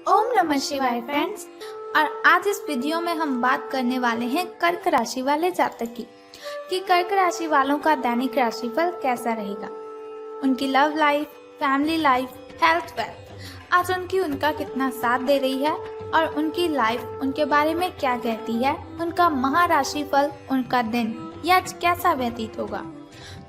ओम नमः शिवाय फ्रेंड्स। और आज इस वीडियो में हम बात करने वाले हैं कर्क राशि वाले जातक की कि कर्क राशि वालों का दैनिक राशिफल कैसा रहेगा, उनकी love life, family life, health, wealth, आज उनका कितना साथ दे रही है और उनकी लाइफ उनके बारे में क्या कहती है, उनका महाराशिफल, उनका दिन यह आज कैसा व्यतीत होगा।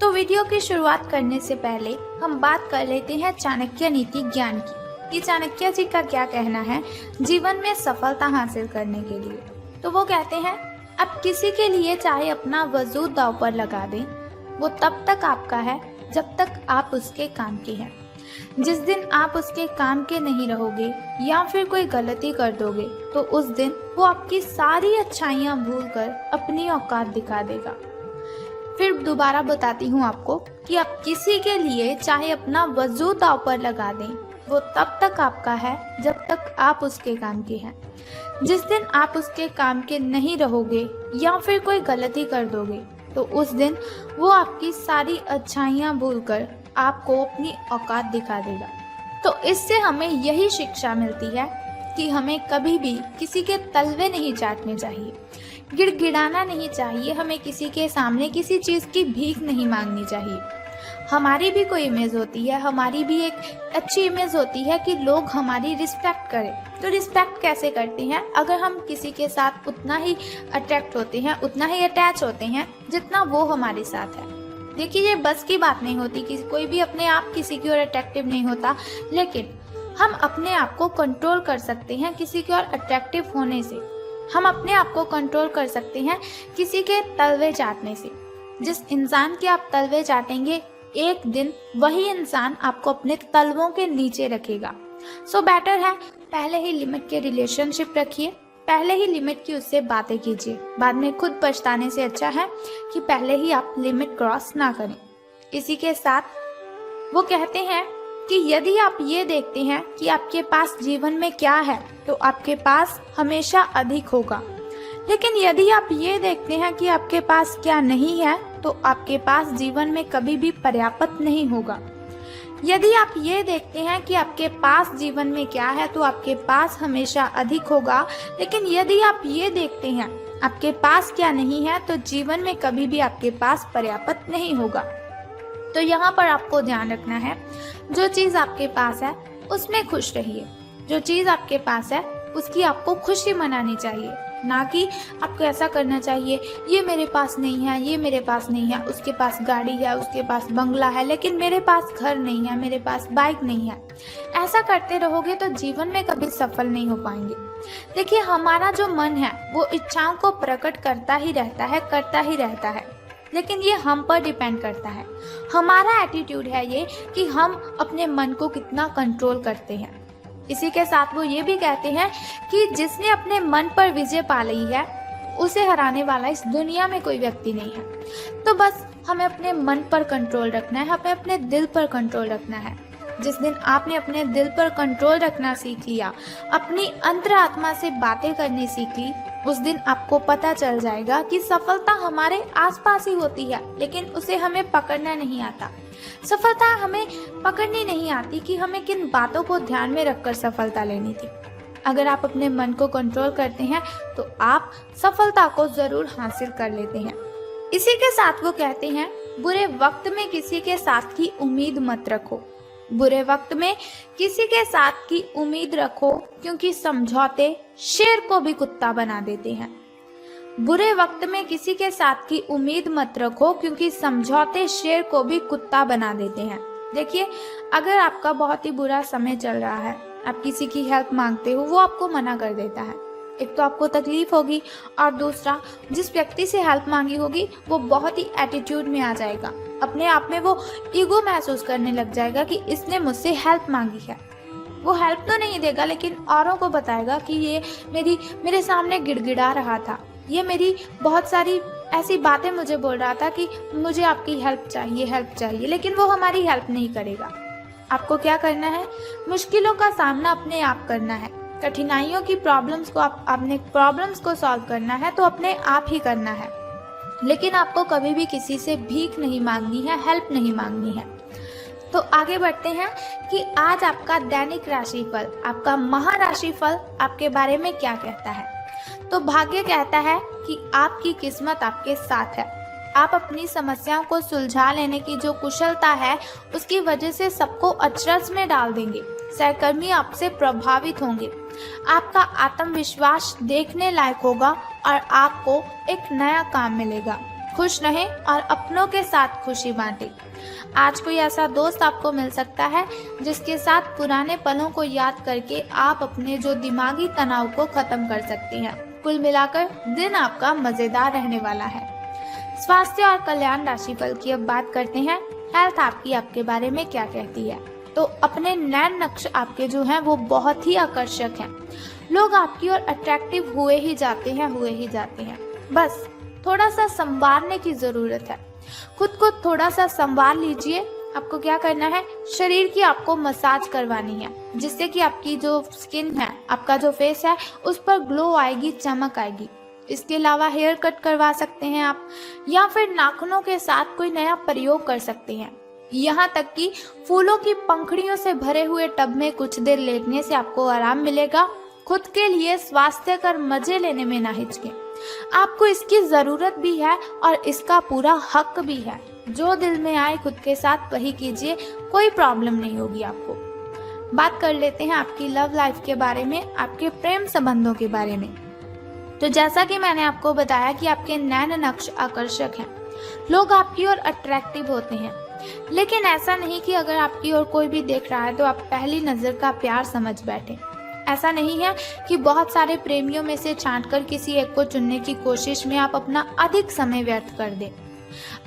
तो वीडियो की शुरुआत करने से पहले हम बात कर लेते हैं चाणक्य नीति ज्ञान की कि चाणक्य जी का क्या कहना है जीवन में सफलता हासिल करने के लिए। तो वो कहते हैं, अब किसी के लिए चाहे अपना वजूद दांव पर लगा दें, वो तब तक आपका है जब तक आप उसके काम के हैं। जिस दिन आप उसके काम के नहीं रहोगे या फिर कोई गलती कर दोगे तो उस दिन वो आपकी सारी अच्छाइयाँ भूलकर अपनी औकात दिखा देगा। फिर दोबारा बताती हूँ आपको कि आप किसी के लिए चाहे अपना वजूद दांव पर लगा दें, वो तब तक आपका है जब तक आप उसके काम के हैं। जिस दिन आप उसके काम के नहीं रहोगे या फिर कोई गलती कर दोगे तो उस दिन वो आपकी सारी अच्छाइयाँ भूलकर आपको अपनी औकात दिखा देगा। तो इससे हमें यही शिक्षा मिलती है कि हमें कभी भी किसी के तलवे नहीं चाटने चाहिए, गिड़गिड़ाना नहीं चाहिए, हमें किसी के सामने किसी चीज़ की भीख नहीं मांगनी चाहिए। हमारी भी कोई इमेज होती है, हमारी भी एक अच्छी इमेज होती है कि लोग हमारी रिस्पेक्ट करें। तो रिस्पेक्ट कैसे करते हैं? अगर हम किसी के साथ उतना ही अट्रैक्ट होते हैं, उतना ही अटैच होते हैं जितना वो हमारे साथ है। देखिए, ये बस की बात नहीं होती कि कोई भी अपने आप किसी की ओर अट्रैक्टिव नहीं होता, लेकिन हम अपने आप को कंट्रोल कर सकते हैं किसी की ओर अट्रैक्टिव होने से। हम अपने आप को कंट्रोल कर सकते हैं किसी के तलवे चाटने से। जिस इंसान के आप तलवे चाटेंगे, एक दिन वही इंसान आपको अपने तलवों के नीचे रखेगा। सो बेटर है पहले ही लिमिट के रिलेशनशिप रखिए, पहले ही लिमिट की उससे बातें कीजिए। बाद में खुद पछताने से अच्छा है कि पहले ही आप लिमिट क्रॉस ना करें। इसी के साथ वो कहते हैं कि यदि आप ये देखते हैं कि आपके पास जीवन में क्या है तो आपके पास हमेशा अधिक होगा, लेकिन यदि आप ये देखते हैं कि आपके पास क्या नहीं है तो आपके पास जीवन में कभी भी पर्याप्त नहीं होगा। यदि आप ये देखते हैं कि आपके पास जीवन में क्या है तो आपके पास हमेशा अधिक होगा, लेकिन यदि आप ये देखते हैं आपके पास क्या नहीं है तो जीवन में कभी भी आपके पास पर्याप्त नहीं होगा। तो यहाँ पर आपको ध्यान रखना है, जो चीज़ आपके पास है उसमें खुश रहिए। जो चीज़ आपके पास है उसकी आपको खुशी मनानी चाहिए, ना कि आपको ऐसा करना चाहिए ये मेरे पास नहीं है, ये मेरे पास नहीं है, उसके पास गाड़ी है, उसके पास बंगला है, लेकिन मेरे पास घर नहीं है, मेरे पास बाइक नहीं है। ऐसा करते रहोगे तो जीवन में कभी सफल नहीं हो पाएंगे। देखिए, हमारा जो मन है वो इच्छाओं को प्रकट करता ही रहता है, लेकिन ये हम पर डिपेंड करता है। हमारा एटीट्यूड है ये कि हम अपने मन को कितना कंट्रोल करते हैं। इसी के साथ वो ये भी कहते हैं कि जिसने अपने मन पर विजय पा ली है उसे हराने वाला इस दुनिया में कोई व्यक्ति नहीं है। तो बस हमें अपने मन पर कंट्रोल रखना है, हमें अपने दिल पर कंट्रोल रखना है। जिस दिन आपने अपने दिल पर कंट्रोल रखना सीख लिया, अपनी अंतरात्मा से बातें करनी सीख ली, उस दिन आपको पता चल जाएगा कि सफलता हमारे आसपास ही होती है, लेकिन उसे हमें पकड़ना नहीं आता। सफलता हमें पकड़नी नहीं आती कि हमें किन बातों को ध्यान में रखकर सफलता लेनी थी। अगर आप अपने मन को कंट्रोल करते हैं तो आप सफलता को जरूर हासिल कर लेते हैं। इसी के साथ वो कहते हैं, बुरे वक्त में किसी के साथ की उम्मीद मत रखो। बुरे वक्त में किसी के साथ की उम्मीद रखो, क्योंकि समझौते शेर को भी कुत्ता बना देते हैं। बुरे वक्त में किसी के साथ की उम्मीद मत रखो, क्योंकि समझौते शेर को भी कुत्ता बना देते हैं। देखिए, अगर आपका बहुत ही बुरा समय चल रहा है, आप किसी की हेल्प मांगते हो, वो आपको मना कर देता है, एक तो आपको तकलीफ होगी और दूसरा जिस व्यक्ति से हेल्प मांगी होगी वो बहुत ही एटीट्यूड में आ जाएगा, अपने आप में वो ईगो महसूस करने लग जाएगा कि इसने मुझसे हेल्प मांगी है। वो हेल्प तो नहीं देगा, लेकिन औरों को बताएगा कि ये मेरे सामने गिड़गिड़ा रहा था, ये मेरी बहुत सारी ऐसी बातें मुझे बोल रहा था कि मुझे आपकी हेल्प चाहिए, लेकिन वो हमारी हेल्प नहीं करेगा। आपको क्या करना है? मुश्किलों का सामना अपने आप करना है। कठिनाइयों की प्रॉब्लम्स को अपने प्रॉब्लम्स को सॉल्व करना है तो अपने आप ही करना है, लेकिन आपको कभी भी किसी से भीख नहीं मांगनी है, हेल्प नहीं मांगनी है। तो आगे बढ़ते हैं कि आज आपका दैनिक राशिफल, आपका महाराशिफल आपके बारे में क्या कहता है। तो भाग्य कहता है कि आपकी किस्मत आपके साथ है। आप अपनी समस्याओं को सुलझा लेने की जो कुशलता है उसकी वजह से सबको अचरज में डाल देंगे। सहकर्मी आपसे प्रभावित होंगे। आपका आत्मविश्वास देखने लायक होगा और आपको एक नया काम मिलेगा। खुश रहें और अपनों के साथ खुशी बांटें। आज कोई ऐसा दोस्त आपको मिल सकता है जिसके साथ पुराने पलों को याद करके आप अपने जो दिमागी तनाव को खत्म कर सकते हैं। कुल मिलाकर दिन आपका मजेदार रहने वाला है। स्वास्थ्य और कल्याण राशिफल की अब बात करते हैं। हेल्थ आपके बारे में क्या कहती है। तो अपने नैन नक्श आपके जो हैं वो बहुत ही आकर्षक हैं। लोग आपकी ओर अट्रैक्टिव हुए ही जाते हैं। बस थोड़ा सा संवारने की जरूरत है। खुद को थोड़ा सा संवार लीजिए। आपको क्या करना है, शरीर की आपको मसाज करवानी है जिससे कि आपकी जो स्किन है, आपका जो फेस है उस पर ग्लो आएगी, चमक आएगी। इसके अलावा हेयर कट करवा सकते हैं आप, या फिर नाखूनों के साथ कोई नया प्रयोग कर सकते हैं। यहाँ तक कि फूलों की पंखुड़ियों से भरे हुए टब में कुछ देर लेटने से आपको आराम मिलेगा। खुद के लिए स्वास्थ्यकर मजे लेने में ना हिचकें। आपको इसकी जरूरत भी है और इसका पूरा हक भी है। जो दिल में आए खुद के साथ वही कीजिए, कोई प्रॉब्लम नहीं होगी आपको। बात कर लेते हैं आपकी लव लाइफ के बारे में, आपके प्रेम संबंधों के बारे में। तो जैसा कि मैंने आपको बताया कि आपके नैन नक्श आकर्षक हैं। लोग आपकी ओर अट्रैक्टिव होते हैं, लेकिन ऐसा नहीं कि अगर आपकी ओर कोई भी देख रहा है तो आप पहली नजर का प्यार समझ बैठे। ऐसा नहीं है कि बहुत सारे प्रेमियों में से छांटकर किसी एक को चुनने की कोशिश में आप अपना अधिक समय व्यर्थ कर दें।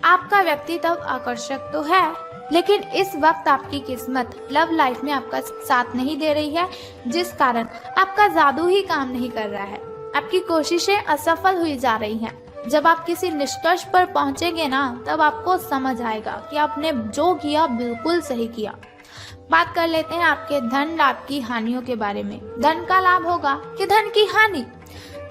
आपका व्यक्तित्व आकर्षक तो है, लेकिन इस वक्त आपकी किस्मत लव लाइफ में आपका साथ नहीं दे रही है, जिस कारण आपका जादू ही काम नहीं कर रहा है। आपकी कोशिशें असफल हुई जा रही हैं। जब आप किसी निष्कर्ष पर पहुंचेंगे ना, तब आपको समझ आएगा कि आपने जो किया बिल्कुल सही किया। बात कर लेते हैं आपके धन लाभ की हानियों के बारे में। धन का लाभ होगा कि धन की हानि।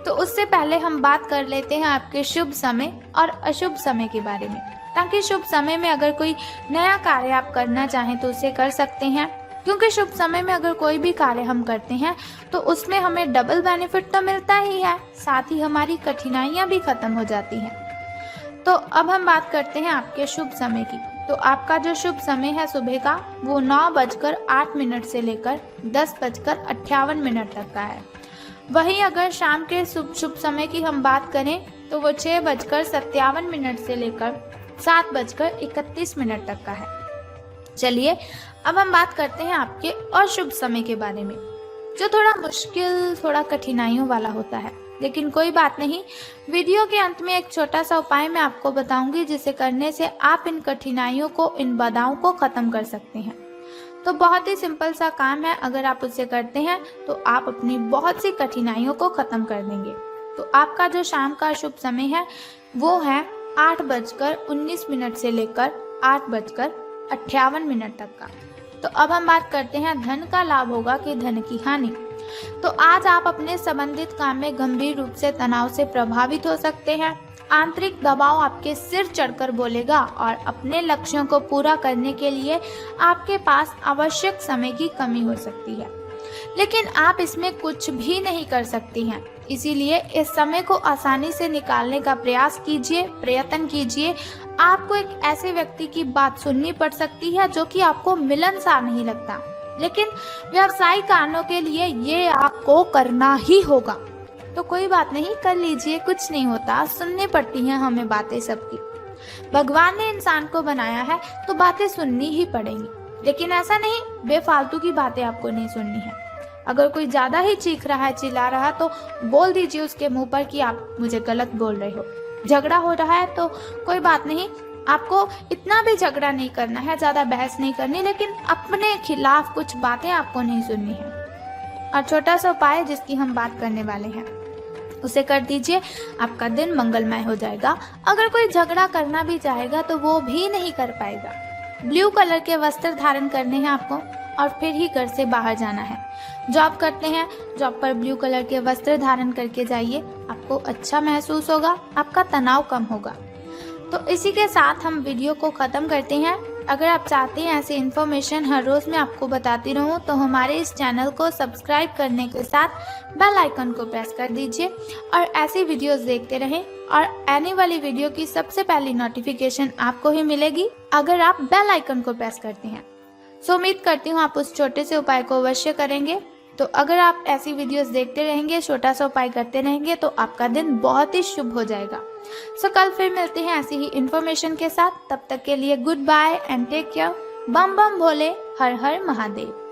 तो उससे पहले हम बात कर लेते हैं आपके शुभ समय और अशुभ समय के बारे में, ताकि शुभ समय में अगर कोई नया कार्य आप करना चाहें तो उसे कर सकते हैं। क्योंकि शुभ समय में अगर कोई भी कार्य हम करते हैं तो उसमें हमें डबल बेनिफिट तो मिलता ही है, साथ ही हमारी कठिनाइयां भी खत्म हो जाती हैं। तो अब हम बात करते हैं आपके शुभ समय की। तो आपका जो शुभ समय है सुबह का, वो 9:08 से लेकर 10:58 तक का है। वहीं अगर शाम के शुभ समय की हम बात करें तो वो 6:57 से लेकर 7:31 तक का है। चलिए अब हम बात करते हैं आपके अशुभ समय के बारे में, जो थोड़ा मुश्किल, थोड़ा कठिनाइयों वाला होता है। लेकिन कोई बात नहीं, वीडियो के अंत में एक छोटा सा उपाय मैं आपको बताऊंगी जिसे करने से आप इन कठिनाइयों को, इन बाधाओं को खत्म कर सकते हैं। तो बहुत ही सिंपल सा काम है, अगर आप उसे करते हैं तो आप अपनी बहुत सी कठिनाइयों को खत्म कर देंगे। तो आपका जो शाम का शुभ समय है वो है 8:19 से लेकर 8:58 तक का। तो अब हम बात करते हैं धन का लाभ होगा कि धन की हानि। तो आज आप अपने संबंधित काम में गंभीर रूप से तनाव से प्रभावित हो सकते हैं। आंतरिक दबाव आपके सिर चढ़कर बोलेगा और अपने लक्ष्यों को पूरा करने के लिए आपके पास आवश्यक समय की कमी हो सकती है, लेकिन आप इसमें कुछ भी नहीं कर सकती हैं। इसीलिए इस समय को आसानी से निकालने का प्रयत्न कीजिए। आपको एक ऐसे व्यक्ति की बात सुननी पड़ सकती है जो कि आपको मिलनसार नहीं लगता, लेकिन व्यावसायिक कारणों के लिए ये आपको करना ही होगा। तो कोई बात नहीं, कर लीजिए, कुछ नहीं होता। सुननी पड़ती हैं हमें बातें सबकी। भगवान ने इंसान को बनाया है तो बातें सुननी ही पड़ेंगी, लेकिन ऐसा नहीं बेफालतू की बातें आपको नहीं सुननी है। अगर कोई ज्यादा ही चीख रहा है, चिल्ला रहा है, तो बोल दीजिए उसके मुंह पर कि आप मुझे गलत बोल रहे हो। झगड़ा हो रहा है तो कोई बात नहीं, आपको इतना भी झगड़ा नहीं करना है, ज्यादा बहस नहीं करनी, लेकिन अपने खिलाफ कुछ बातें आपको नहीं सुननी है। और छोटा सा उपाय जिसकी हम बात करने वाले हैं उसे कर दीजिए, आपका दिन मंगलमय हो जाएगा। अगर कोई झगड़ा करना भी चाहेगा तो वो भी नहीं कर पाएगा। ब्लू कलर के वस्त्र धारण करने हैं आपको और फिर ही घर से बाहर जाना है। जॉब करते हैं, जॉब पर ब्लू कलर के वस्त्र धारण करके जाइए, आपको अच्छा महसूस होगा, आपका तनाव कम होगा। तो इसी के साथ हम वीडियो को खत्म करते हैं। अगर आप चाहते हैं ऐसी इन्फॉर्मेशन हर रोज़ मैं आपको बताती रहूं तो हमारे इस चैनल को सब्सक्राइब करने के साथ बेल आइकन को प्रेस कर दीजिए और ऐसी वीडियोस देखते रहें और आने वाली वीडियो की सबसे पहली नोटिफिकेशन आपको ही मिलेगी अगर आप बेल आइकन को प्रेस करते हैं। सो उम्मीद करती हूँ आप उस छोटे से उपाय को अवश्य करेंगे। तो अगर आप ऐसी वीडियोस देखते रहेंगे, छोटा सा उपाय करते रहेंगे तो आपका दिन बहुत ही शुभ हो जाएगा। सो कल फिर मिलते हैं ऐसी ही इन्फॉर्मेशन के साथ। तब तक के लिए good bye and take care. बम बम भोले, हर हर महादेव।